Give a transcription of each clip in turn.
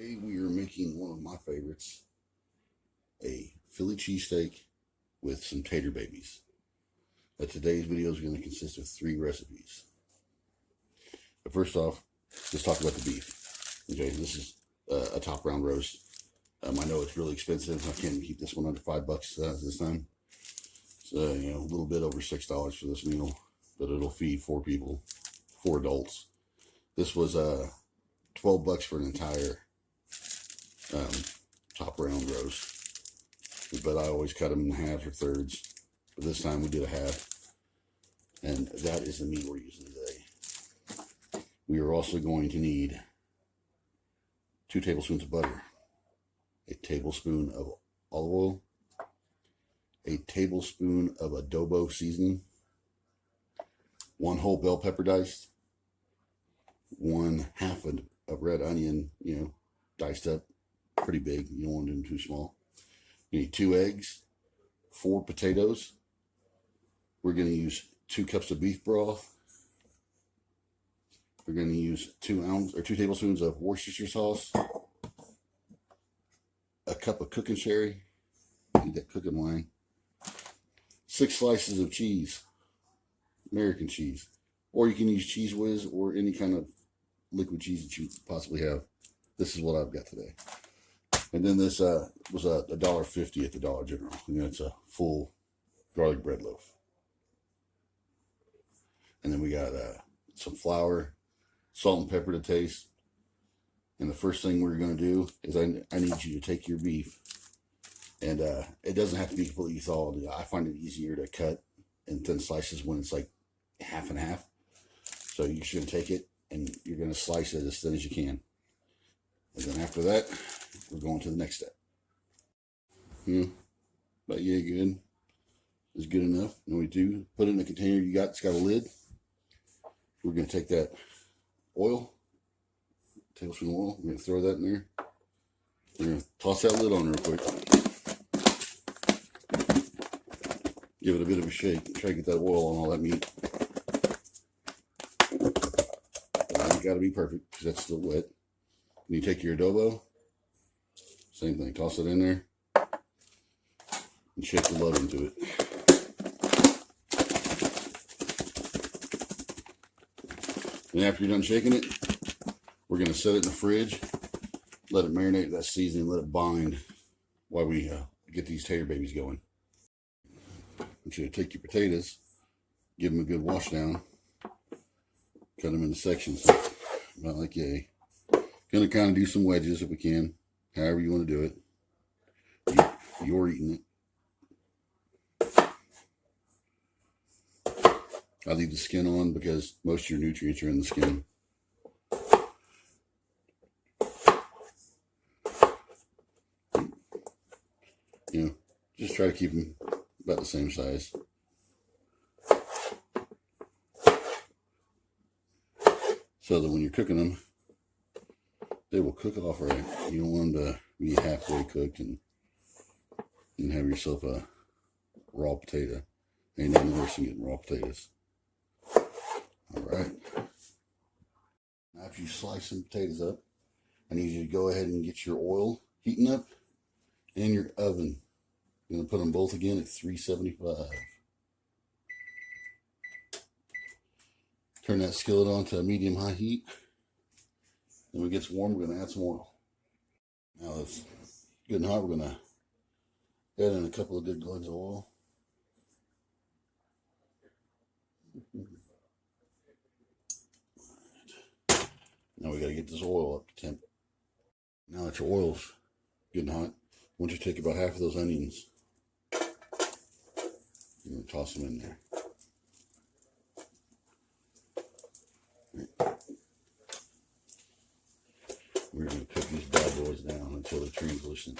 Today we are making one of my favorites, a Philly cheesesteak with some tater babies. Today's video is going to consist of 3 recipes. But first off, let's talk about the beef. Okay, this is a top round roast. I know it's really expensive. I can't keep this one under $5 this time. So, a little bit over $6 for this meal, but it'll feed 4 people, 4 adults. This was $12 for an entire top round roast, but I always cut them in halves or thirds. But this time we did a half, and that is the meat we're using today. We are also going to need 2 tablespoons of butter, a tablespoon of olive oil, a tablespoon of adobo seasoning, 1 whole bell pepper diced, 1/2 of red onion, diced up pretty big. You don't want them too small. You need 2 eggs, 4 potatoes. We're going to use 2 cups of beef broth. We're going to use 2 tablespoons of Worcestershire sauce, a cup of cooking sherry. Need that cooking wine. 6 slices of cheese, American cheese, or you can use Cheese Whiz or any kind of liquid cheese that you possibly have. This is what I've got today. And then this was $1.50 at the Dollar General. It's a full garlic bread loaf. And then we got some flour, salt and pepper to taste. And the first thing we're going to do is I need you to take your beef, and it doesn't have to be completely thawed. I find it easier to cut in thin slices when it's like half and half. So you're just going to take it and you're going to slice it as thin as you can. And then after that, we're going to the next step. But yeah, good. It's good enough. And we do put it in a container you got. It's got a lid. We're going to take that oil, tablespoon of oil. We're going to throw that in there. We're going to toss that lid on real quick. Give it a bit of a shake. Try to get that oil on all that meat. It's got to be perfect because that's still wet. And you take your adobo, same thing, toss it in there and shake the love into it. And after you're done shaking it, we're going to set it in the fridge, let it marinate that seasoning, let it bind while we get these tater babies going. You should take your potatoes, give them a good wash down, cut them into sections, about like yay. Gonna kind of do some wedges if we can, however you want to do it. You're eating it. I leave the skin on because most of your nutrients are in the skin. Just try to keep them about the same size. So that when you're cooking them, they will cook off right. You don't want them to be halfway cooked and have yourself a raw potato. Ain't nothing worse than getting raw potatoes. Alright. Now after you slice some potatoes up, I need you to go ahead and get your oil heating up in your oven. I'm going to put them both again at 375. Turn that skillet on to medium-high heat. Then when it gets warm, we're going to add some oil. Now it's good and hot. We're going to add in a couple of good glugs of oil. Now we got to get this oil up to temp. Now that your oil's good and hot, I want you to take about half of those onions. You're going to toss them in there. We're going to cook these bad boys down until they're translucent.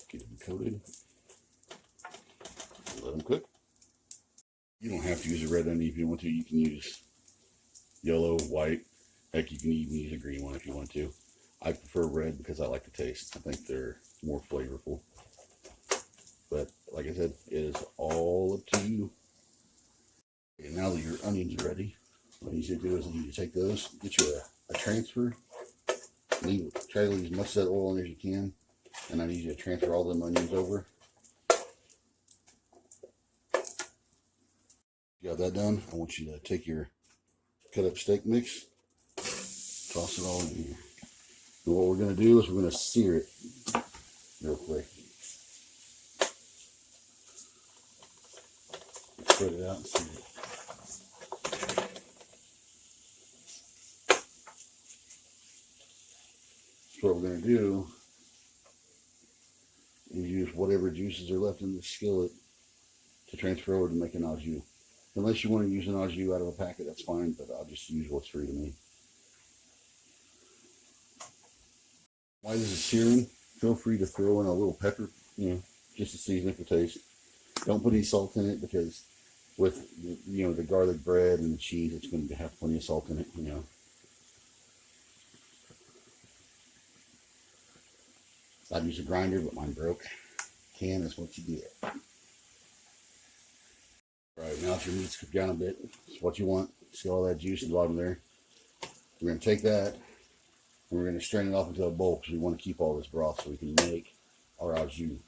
Get them coated. Let them cook. You don't have to use a red onion if you want to. You can use yellow, white. Heck, you can even use a green one if you want to. I prefer red because I like the taste. I think they're more flavorful. But like I said, it is all up to you. Okay, now that your onions are ready, What you should do is you take those, get you a transfer, try to leave as much of that oil in there as you can, and I need you to transfer all them onions over. You got that done? I want you to take your cut up steak mix, toss it all in here. And what we're going to do is we're going to sear it real quick. Spread it out and sear it. So what we're going to do is use whatever juices are left in the skillet to transfer over to make an au jus. Unless you want to use an au jus out of a packet, that's fine, but I'll just use what's free to me. While this is searing, feel free to throw in a little pepper, just to season it for taste. Don't put any salt in it because with the garlic bread and the cheese, it's going to have plenty of salt in it, I'd use a grinder, but mine broke. Can is what you get. Alright, now that your meat's cooked down a bit, it's what you want. See all that juice in the bottom there? We're going to take that and we're going to strain it off into a bowl because we want to keep all this broth so we can make our au jus.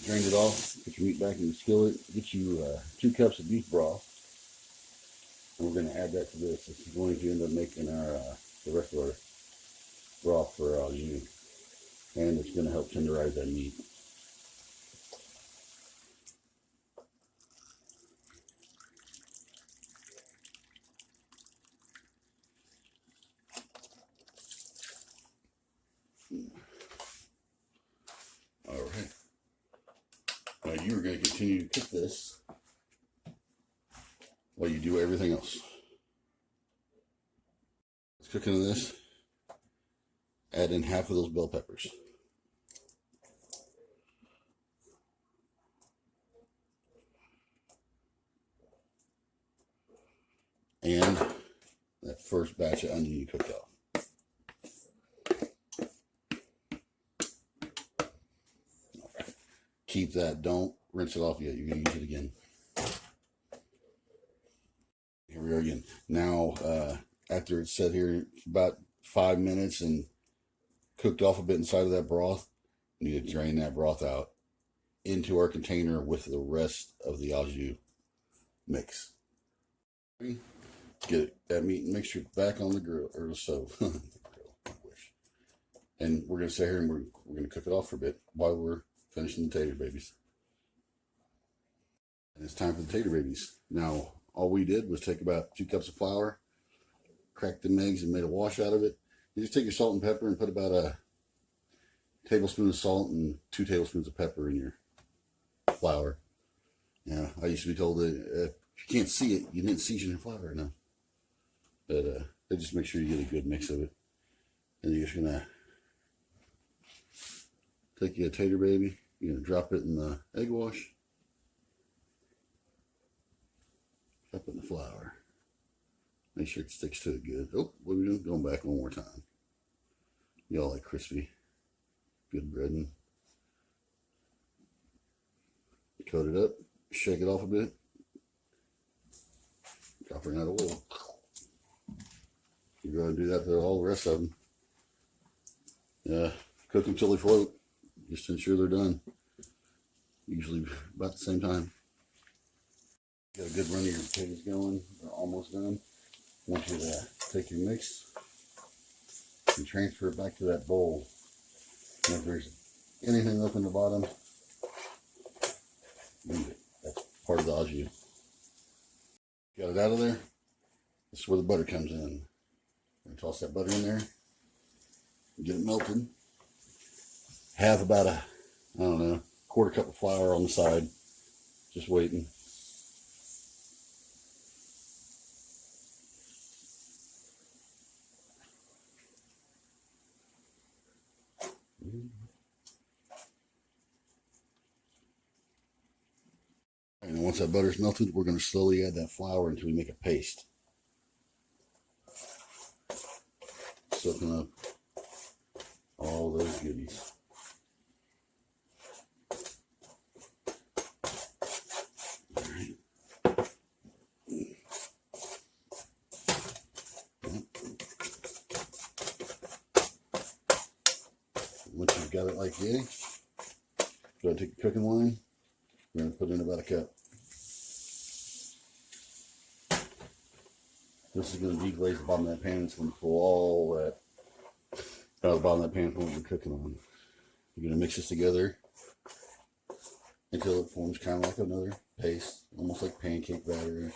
Drain it off, put your meat back in the skillet, get you 2 cups of beef broth, and we're going to add that to this. This is going to end up making our the rest of our broth for our au jus, and it's going to help tenderize that meat. Alright. Now you're going to continue to cook this while you do everything else. Let's cook into this. Add in half of those bell peppers. And that first batch of onion you cooked off. Keep that. Don't rinse it off yet. You're going to use it again. Here we are again. Now, after it's set here about 5 minutes and cooked off a bit inside of that broth, we need to drain that broth out into our container with the rest of the au jus mix. Get that meat mixture back on the grill, or the stove. And we're going to sit here and we're going to cook it off for a bit while we're finishing the tater babies. And it's time for the tater babies. Now, all we did was take about 2 cups of flour, cracked them eggs and made a wash out of it. You just take your salt and pepper and put about a tablespoon of salt and 2 tablespoons of pepper in your flour. Yeah, I used to be told that if you can't see it, you didn't season your flour enough. But just make sure you get a good mix of it. And you're just going to take your tater baby, you're going to drop it in the egg wash, drop it in the flour. Make sure it sticks to it good. Oh, what are we doing? Going back one more time. Y'all like crispy, good breading. Coat it up, shake it off a bit, drop it in that oil. You're going to do that to all the rest of them. Yeah, cook them till they float, just to ensure they're done. Usually about the same time. Got a good run of your potatoes going. They're almost done. I want you to take your mix and transfer it back to that bowl. And if there's anything up in the bottom, leave it. That's part of the au jus. Got it out of there. This is where the butter comes in. We're going to toss that butter in there. Get it melted. Have about a, I don't know, 1/4 cup of flour on the side. Just waiting. And once that butter's melted, we're going to slowly add that flour until we make a paste. Soaking up all those goodies. All right. you've got it like this, go ahead and take your cooking line. We're going to put in about a cup. This is going to deglaze the bottom of that pan. It's going to pull all that out of the bottom of that pan from what we're cooking on. You're going to mix this together until it forms kind of like another paste, almost like pancake batter.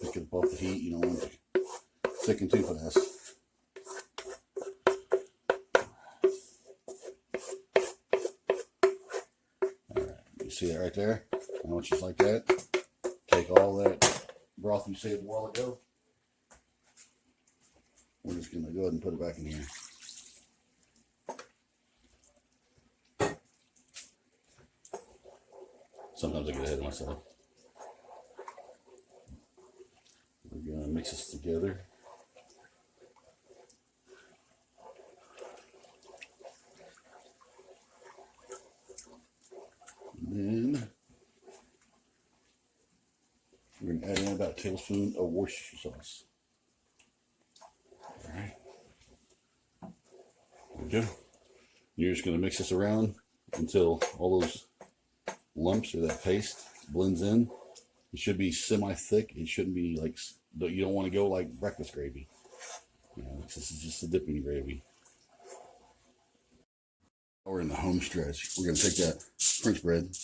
Pick it up off the heat. You don't want it to thicken too fast. Alright, you see that right there? Now it's just like that. Take all that broth you saved a while ago. We're just going to go ahead and put it back in here. Sometimes I get ahead of myself. We're going to mix this together. And then we're going to add in about a tablespoon of Worcestershire sauce. Alright. There we go. You're just going to mix this around until all those lumps or that paste blends in. It should be semi-thick. It shouldn't be like, you don't want to go like breakfast gravy. You know, this is just a dipping gravy. We're in the home stretch. We're going to take that French bread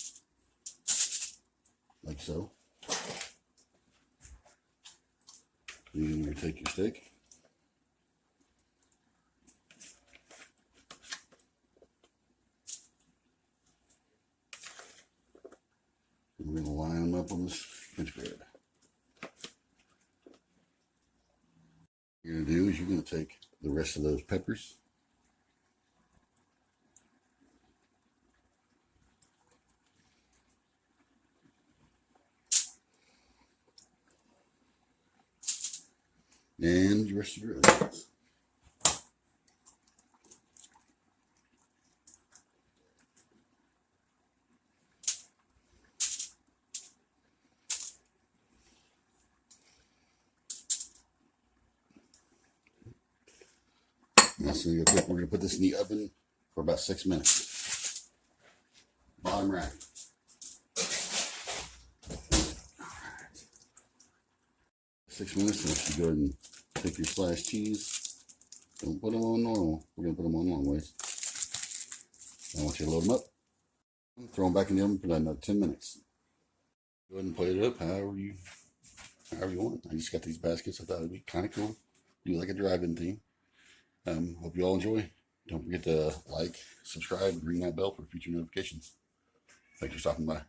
like so. Then you're going to take your steak. And we're going to line them up on this French bread. What you're going to do is you're going to take the rest of those peppers. And the rest of your onions. So we're going to put this in the oven for about 6 minutes. Bottom right. Alright. 6 minutes, and you should go ahead and take your sliced cheese. Don't put them on normal. We're going to put them on long ways. I want you to load them up. Throw them back in the oven for another 10 minutes. Go ahead and plate it up however you want. I just got these baskets. I thought it'd be kind of cool. Do like a drive-in theme. Hope you all enjoy. Don't forget to like, subscribe, and ring that bell for future notifications. Thanks for stopping by.